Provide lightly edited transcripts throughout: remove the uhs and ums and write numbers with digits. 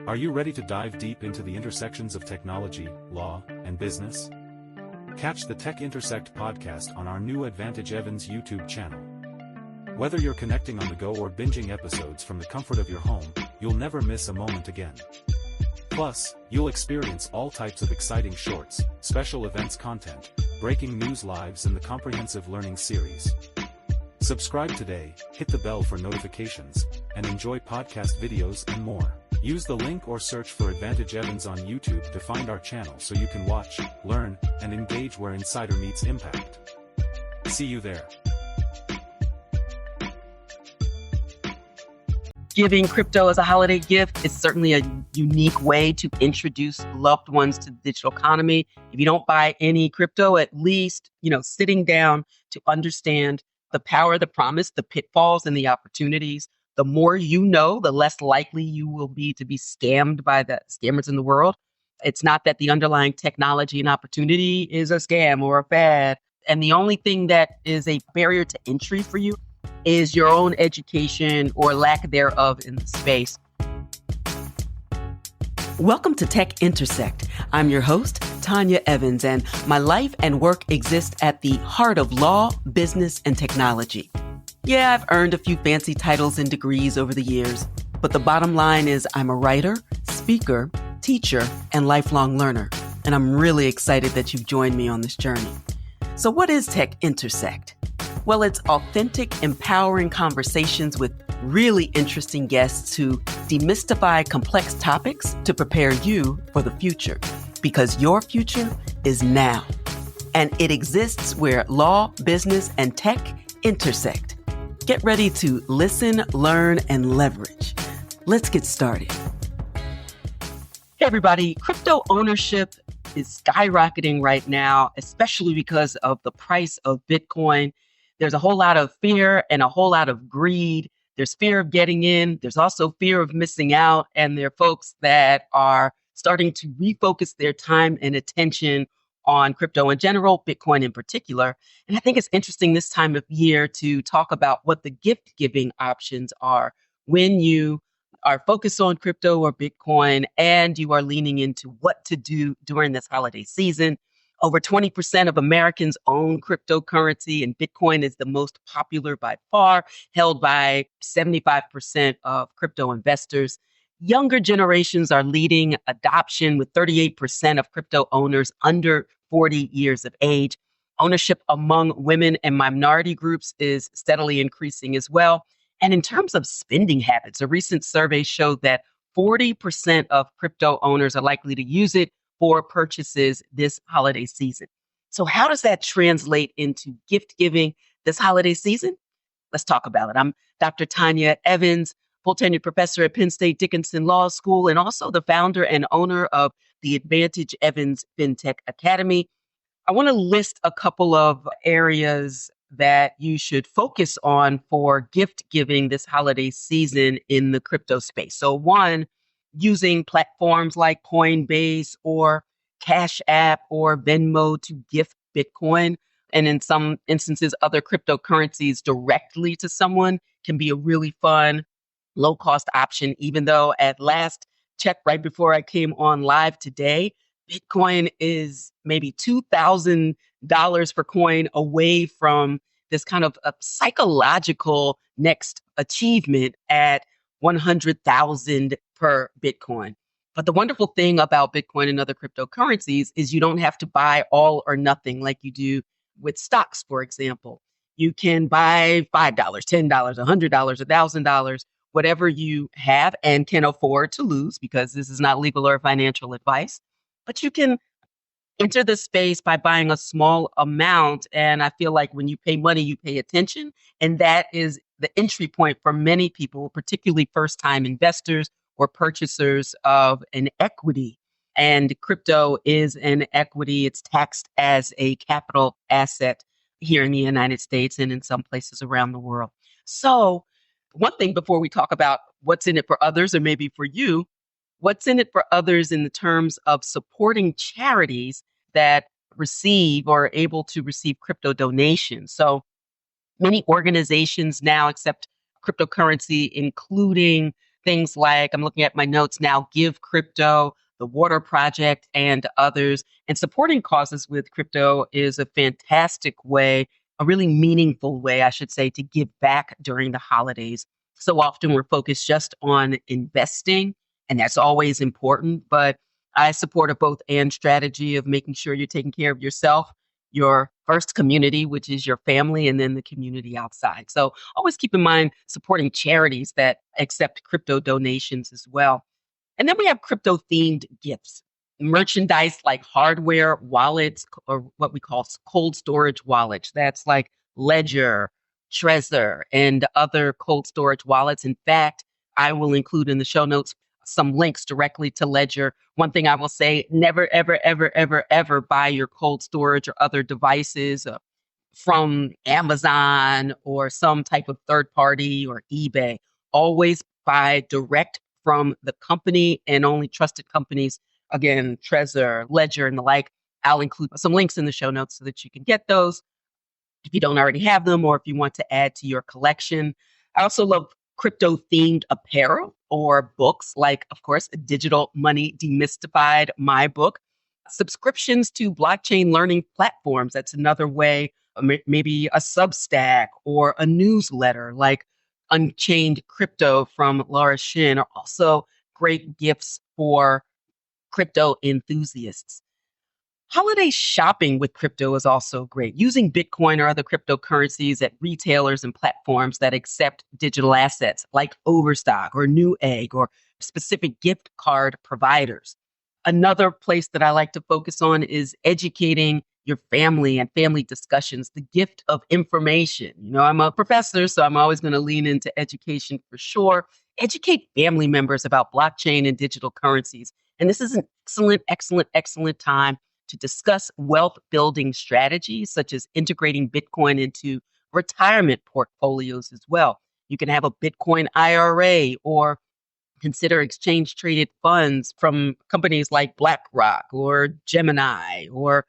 Are you ready to dive deep into the intersections of technology, law, and business? Catch the Tech Intersect Podcast on our new Advantage Evans YouTube channel. Whether you're connecting on the go or binging episodes from the comfort of your home, you'll never miss a moment again. Plus, you'll experience all types of exciting shorts, special events content, breaking news lives, and the comprehensive learning series. Subscribe today, hit the bell for notifications, and enjoy podcast videos and more. Use the link or search for Advantage Evans on YouTube to find our channel so you can watch, learn, and engage where insider meets impact. See you there. Giving crypto as a holiday gift is certainly a unique way to introduce loved ones to the digital economy. If you don't buy any crypto, at least, sitting down to understand the power, the promise, the pitfalls, and the opportunities. The more you know, the less likely you will be to be scammed by the scammers in the world. It's not that the underlying technology and opportunity is a scam or a fad. And the only thing that is a barrier to entry for you is your own education or lack thereof in the space. Welcome to Tech Intersect. I'm your host, Tonya Evans, and my life and work exist at the heart of law, business, and technology. Yeah, I've earned a few fancy titles and degrees over the years, but the bottom line is I'm a writer, speaker, teacher, and lifelong learner, and I'm really excited that you've joined me on this journey. So what is Tech Intersect? Well, it's authentic, empowering conversations with really interesting guests who demystify complex topics to prepare you for the future, because your future is now, and it exists where law, business, and tech intersect. Get ready to listen, learn, and leverage. Let's get started. Hey, everybody. Crypto ownership is skyrocketing right now, especially because of the price of Bitcoin. There's a whole lot of fear and a whole lot of greed. There's fear of getting in. There's also fear of missing out. And there are folks that are starting to refocus their time and attention on crypto in general, Bitcoin in particular. And I think it's interesting this time of year to talk about what the gift giving options are when you are focused on crypto or Bitcoin and you are leaning into what to do during this holiday season. Over 20% of Americans own cryptocurrency, and Bitcoin is the most popular by far, held by 75% of crypto investors. Younger generations are leading adoption with 38% of crypto owners under 40 years of age. Ownership among women and minority groups is steadily increasing as well. And in terms of spending habits, a recent survey showed that 40% of crypto owners are likely to use it for purchases this holiday season. So how does that translate into gift giving this holiday season? Let's talk about it. I'm Dr. Tonya Evans, full tenured professor at Penn State Dickinson Law School, and also the founder and owner of the Advantage Evans FinTech Academy. I want to list a couple of areas that you should focus on for gift giving this holiday season in the crypto space. So one, using platforms like Coinbase or Cash App or Venmo to gift Bitcoin, and in some instances, other cryptocurrencies directly to someone can be a really fun, low-cost option, even though at last check right before I came on live today, Bitcoin is maybe $2,000 per coin away from this kind of a psychological next achievement at 100,000 per Bitcoin. But the wonderful thing about Bitcoin and other cryptocurrencies is you don't have to buy all or nothing like you do with stocks, for example. You can buy $5, $10, $100, $1,000, whatever you have and can afford to lose, because this is not legal or financial advice. But you can enter the space by buying a small amount. And I feel like when you pay money, you pay attention. And that is the entry point for many people, particularly first-time investors or purchasers of an equity. And crypto is an equity. It's taxed as a capital asset here in the United States and in some places around the world. So one thing before we talk about what's in it for others or maybe for you, what's in it for others in the terms of supporting charities that receive or are able to receive crypto donations. So many organizations now accept cryptocurrency, including things like, I'm looking at my notes now, Give Crypto, the Water Project, and others. And supporting causes with crypto is a fantastic way, a really meaningful way, I should say, to give back during the holidays. So often we're focused just on investing, and that's always important. But I support a both and strategy of making sure you're taking care of yourself, your first community, which is your family, and then the community outside. So always keep in mind supporting charities that accept crypto donations as well. And then we have crypto themed gifts, merchandise like hardware wallets, or what we call cold storage wallets. That's like Ledger, Trezor, and other cold storage wallets. In fact, I will include in the show notes some links directly to Ledger. One thing I will say, never, ever, ever, ever, ever buy your cold storage or other devices from Amazon or some type of third party or eBay. Always buy direct from the company and only trusted companies. Again, Trezor, Ledger, and the like. I'll include some links in the show notes so that you can get those if you don't already have them or if you want to add to your collection. I also love crypto themed apparel or books like, of course, Digital Money Demystified, my book. Subscriptions to blockchain learning platforms. That's another way, maybe a Substack or a newsletter like Unchained Crypto from Laura Shin are also great gifts for crypto enthusiasts. Holiday shopping with crypto is also great. Using Bitcoin or other cryptocurrencies at retailers and platforms that accept digital assets like Overstock or Newegg or specific gift card providers. Another place that I like to focus on is educating your family and family discussions, the gift of information. You know, I'm a professor, so I'm always going to lean into education for sure. Educate family members about blockchain and digital currencies. And this is an excellent, excellent, excellent time to discuss wealth building strategies, such as integrating Bitcoin into retirement portfolios as well. You can have a Bitcoin IRA or consider exchange traded funds from companies like BlackRock or Gemini or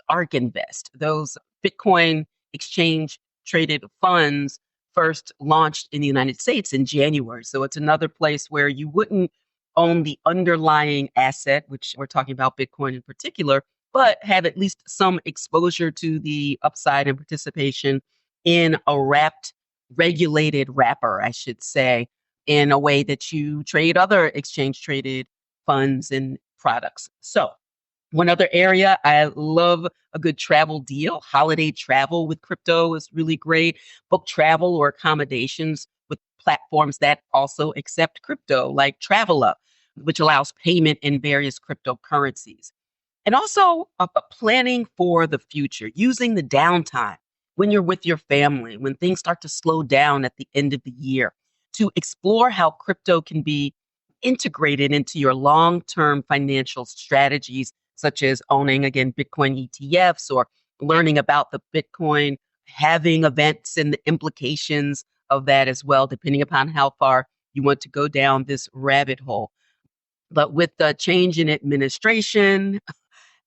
ARK Invest. Those Bitcoin exchange traded funds first launched in the United States in January. So it's another place where you wouldn't own the underlying asset, which we're talking about Bitcoin in particular, but have at least some exposure to the upside and participation in a regulated wrapper, I should say, in a way that you trade other exchange traded funds and products. So one other area, I love a good travel deal. Holiday travel with crypto is really great. Book travel or accommodations with platforms that also accept crypto, like TravelUp, which allows payment in various cryptocurrencies. And also planning for the future, using the downtime when you're with your family, when things start to slow down at the end of the year, to explore how crypto can be integrated into your long-term financial strategies, such as owning, again, Bitcoin ETFs or learning about the Bitcoin halving events and the implications of that as well, depending upon how far you want to go down this rabbit hole. But with the change in administration,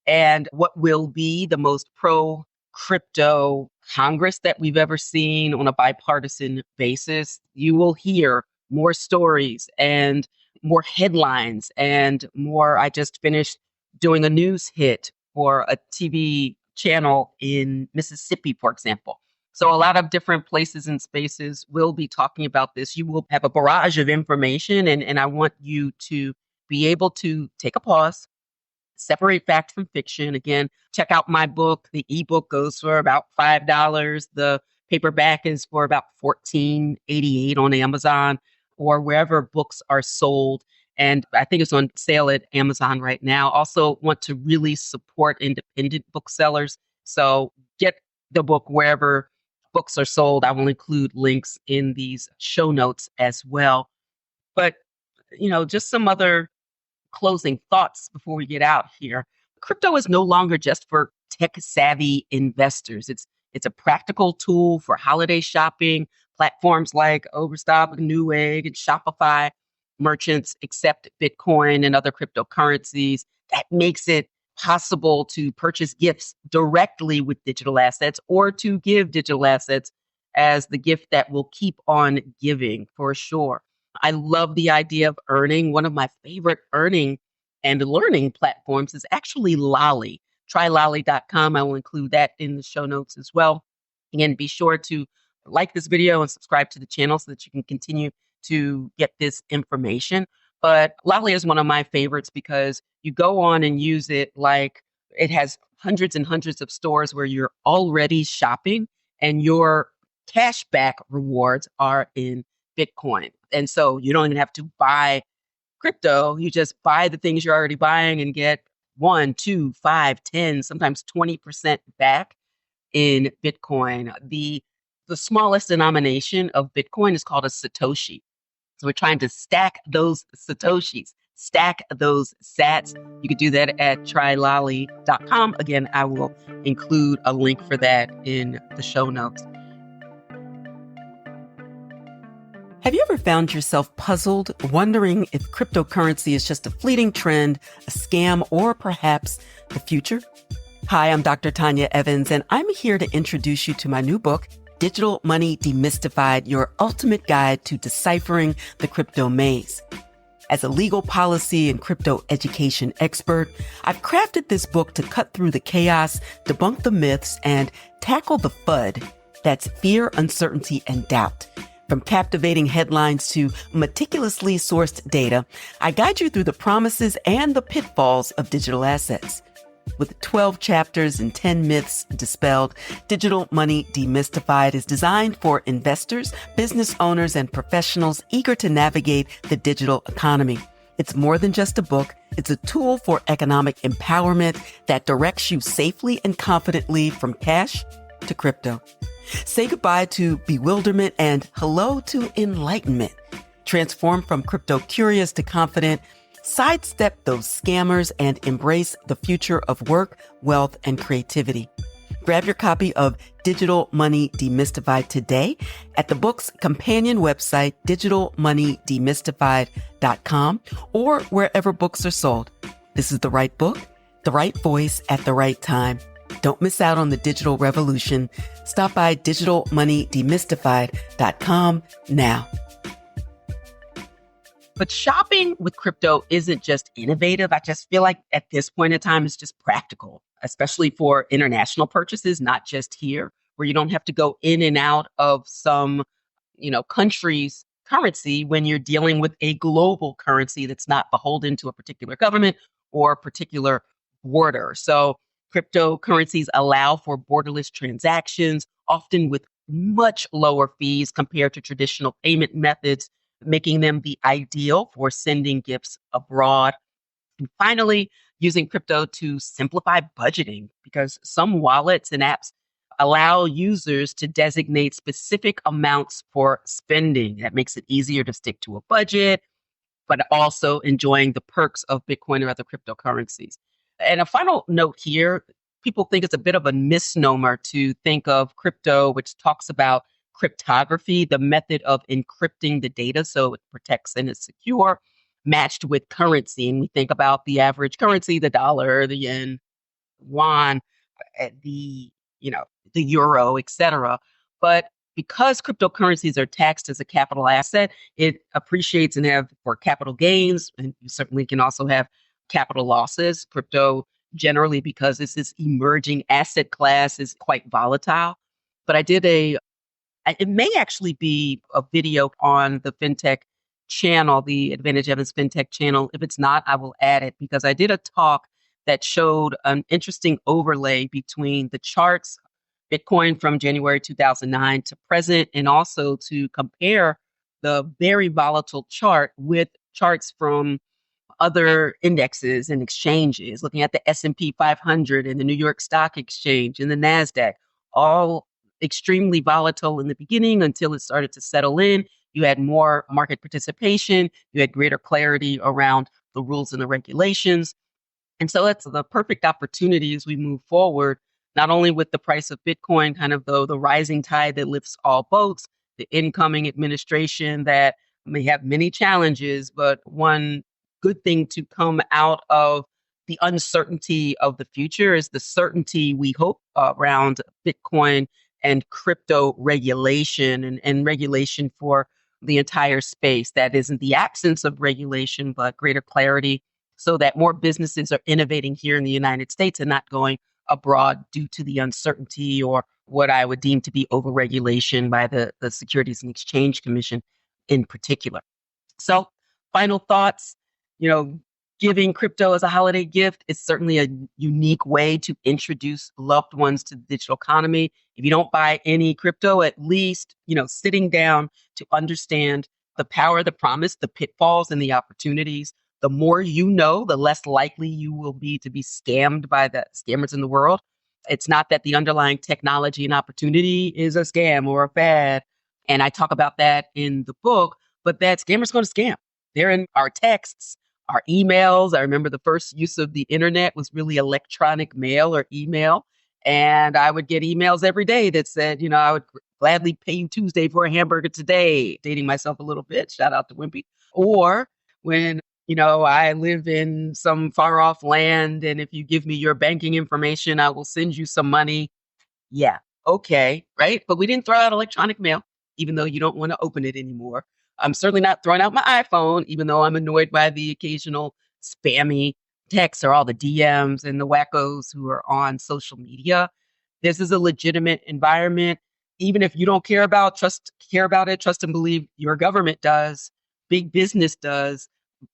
and what will be the most pro-crypto Congress that we've ever seen on a bipartisan basis, you will hear more stories and more headlines and more. I just finished doing a news hit for a TV channel in Mississippi, for example. So a lot of different places and spaces will be talking about this. You will have a barrage of information, and I want you to be able to take a pause, separate fact from fiction. Again, check out my book. The ebook goes for about $5. The paperback is for about $14.88 on Amazon or wherever books are sold. And I think it's on sale at Amazon right now. Also want to really support independent booksellers. So get the book wherever books are sold. I will include links in these show notes as well. But, just some other closing thoughts before we get out here. Crypto is no longer just for tech-savvy investors. It's a practical tool for holiday shopping. Platforms like Overstock, Newegg, and Shopify merchants accept Bitcoin and other cryptocurrencies. That makes it possible to purchase gifts directly with digital assets or to give digital assets as the gift that will keep on giving for sure. I love the idea of earning. One of my favorite earning and learning platforms is actually Lolly. Try lolly.com. I will include that in the show notes as well. Again, be sure to like this video and subscribe to the channel so that you can continue to get this information. But Lolly is one of my favorites because you go on and use it like it has hundreds and hundreds of stores where you're already shopping and your cashback rewards are in Bitcoin. And so you don't even have to buy crypto. You just buy the things you're already buying and get 1, 2, 5, 10, sometimes 20% back in Bitcoin. The smallest denomination of Bitcoin is called a Satoshi. So we're trying to stack those Satoshis, stack those sats. You could do that at trylolly.com. Again, I will include a link for that in the show notes. Have you ever found yourself puzzled, wondering if cryptocurrency is just a fleeting trend, a scam, or perhaps the future? Hi, I'm Dr. Tonya Evans, and I'm here to introduce you to my new book, Digital Money Demystified, Your Ultimate Guide to Deciphering the Crypto Maze. As a legal policy and crypto education expert, I've crafted this book to cut through the chaos, debunk the myths, and tackle the FUD. That's fear, uncertainty, and doubt. From captivating headlines to meticulously sourced data, I guide you through the promises and the pitfalls of digital assets. With 12 chapters and 10 myths dispelled, Digital Money Demystified is designed for investors, business owners, and professionals eager to navigate the digital economy. It's more than just a book. It's a tool for economic empowerment that directs you safely and confidently from cash to crypto. Say goodbye to bewilderment and hello to enlightenment. Transform from crypto curious to confident. Sidestep those scammers and embrace the future of work, wealth, and creativity. Grab your copy of Digital Money Demystified today at the book's companion website, digitalmoneydemystified.com, or wherever books are sold. This is the right book, the right voice at the right time. Don't miss out on the digital revolution. Stop by digitalmoneydemystified.com now. But shopping with crypto isn't just innovative. I just feel like at this point in time, it's just practical, especially for international purchases, not just here, where you don't have to go in and out of some, country's currency when you're dealing with a global currency that's not beholden to a particular government or a particular border. So cryptocurrencies allow for borderless transactions, often with much lower fees compared to traditional payment methods, making them the ideal for sending gifts abroad. And finally, using crypto to simplify budgeting, because some wallets and apps allow users to designate specific amounts for spending. That makes it easier to stick to a budget, but also enjoying the perks of Bitcoin or other cryptocurrencies. And a final note here, people think it's a bit of a misnomer to think of crypto, which talks about cryptography, the method of encrypting the data so it protects and is secure, matched with currency. And we think about the average currency, the dollar, the yen, yuan, the euro, etc. But because cryptocurrencies are taxed as a capital asset, it appreciates and have for capital gains, and you certainly can also have capital losses. Crypto, generally, because it's this emerging asset class, is quite volatile. But it may actually be a video on the FinTech channel, the Advantage Evans FinTech channel. If it's not, I will add it because I did a talk that showed an interesting overlay between the charts, Bitcoin from January 2009 to present, and also to compare the very volatile chart with charts from other indexes and exchanges, looking at the S&P 500 and the New York Stock Exchange and the NASDAQ, all extremely volatile in the beginning until it started to settle in. You had more market participation. You had greater clarity around the rules and the regulations. And so that's the perfect opportunity as we move forward, not only with the price of Bitcoin, kind of the rising tide that lifts all boats, the incoming administration that may have many challenges, but one good thing to come out of the uncertainty of the future is the certainty we hope around Bitcoin and crypto regulation and regulation for the entire space. That isn't the absence of regulation, but greater clarity so that more businesses are innovating here in the United States and not going abroad due to the uncertainty or what I would deem to be overregulation by the Securities and Exchange Commission in particular. So, final thoughts, you know, giving crypto as a holiday gift is certainly a unique way to introduce loved ones to the digital economy. If you don't buy any crypto, at least, sitting down to understand the power, the promise, the pitfalls, and the opportunities. The more you know, the less likely you will be to be scammed by the scammers in the world. It's not that the underlying technology and opportunity is a scam or a fad. And I talk about that in the book, but that scammers going to scam. They're in our texts, our emails. I remember the first use of the internet was really electronic mail or email. And I would get emails every day that said, I would gladly pay you Tuesday for a hamburger today, dating myself a little bit. Shout out to Wimpy. Or when, I live in some far off land, and if you give me your banking information, I will send you some money. Yeah, okay, right? But we didn't throw out electronic mail, even though you don't want to open it anymore. I'm certainly not throwing out my iPhone, even though I'm annoyed by the occasional spammy texts or all the DMs and the wackos who are on social media. This is a legitimate environment. Even if you don't care about it, trust and believe your government does, big business does,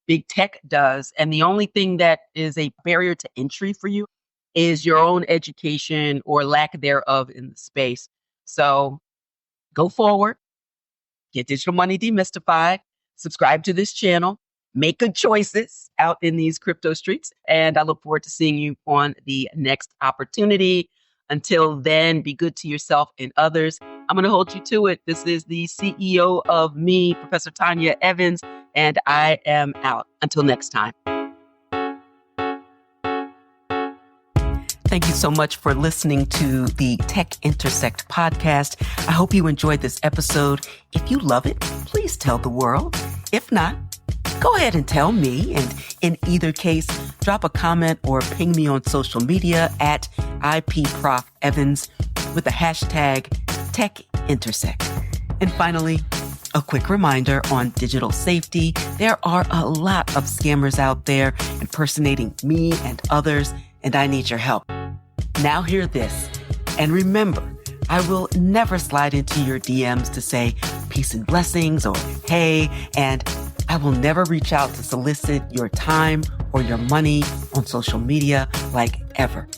big tech does. And the only thing that is a barrier to entry for you is your own education or lack thereof in the space. So go forward, get digital money demystified, subscribe to this channel, make good choices out in these crypto streets. And I look forward to seeing you on the next opportunity. Until then, be good to yourself and others. I'm going to hold you to it. This is the CEO of me, Professor Tonya Evans, and I am out. Until next time. Thank you so much for listening to the Tech Intersect Podcast. I hope you enjoyed this episode. If you love it, please tell the world. If not, go ahead and tell me. And in either case, drop a comment or ping me on social media at IPProfEvans with the hashtag Tech Intersect. And finally, a quick reminder on digital safety. There are a lot of scammers out there impersonating me and others, and I need your help. Now hear this. And remember, I will never slide into your DMs to say peace and blessings or hey, and I will never reach out to solicit your time or your money on social media like ever.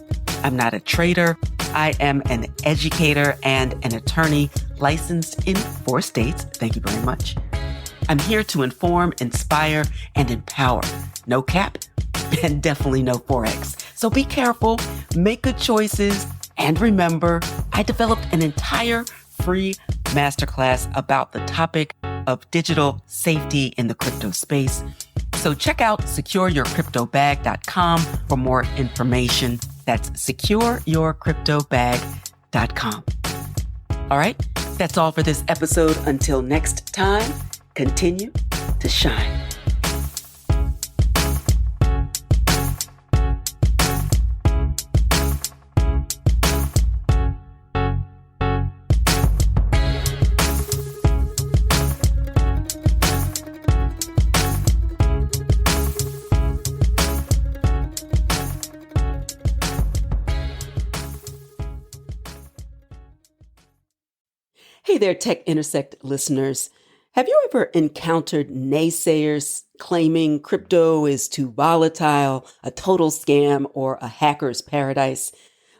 I'm not a trader. I am an educator and an attorney licensed in 4 states. Thank you very much. I'm here to inform, inspire, and empower. No cap and definitely no Forex. So be careful, make good choices, and remember, I developed an entire free masterclass about the topic of digital safety in the crypto space. So check out secureyourcryptobag.com for more information. That's secureyourcryptobag.com. All right, that's all for this episode. Until next time, continue to shine. Hey there, Tech Intersect listeners. Have you ever encountered naysayers claiming crypto is too volatile, a total scam, or a hacker's paradise?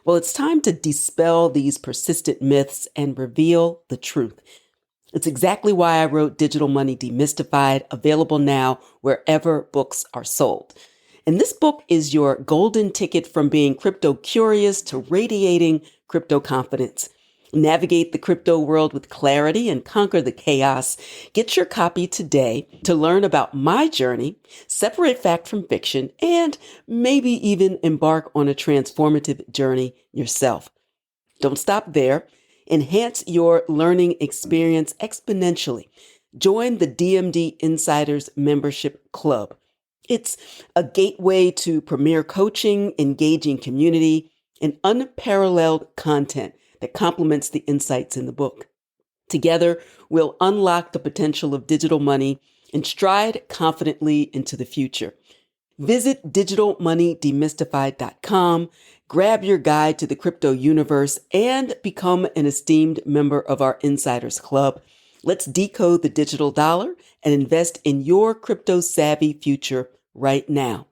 Well, it's time to dispel these persistent myths and reveal the truth. It's exactly why I wrote Digital Money Demystified, available now wherever books are sold. And this book is your golden ticket from being crypto curious to radiating crypto confidence. Navigate the crypto world with clarity and conquer the chaos. Get your copy today to learn about my journey, separate fact from fiction, and maybe even embark on a transformative journey yourself. Don't stop there. Enhance your learning experience exponentially. Join the DMD Insiders Membership Club. It's a gateway to premier coaching, engaging community, and unparalleled content that complements the insights in the book. Together, we'll unlock the potential of digital money and stride confidently into the future. Visit digitalmoneydemystified.com, grab your guide to the crypto universe, and become an esteemed member of our Insiders Club. Let's decode the digital dollar and invest in your crypto-savvy future right now.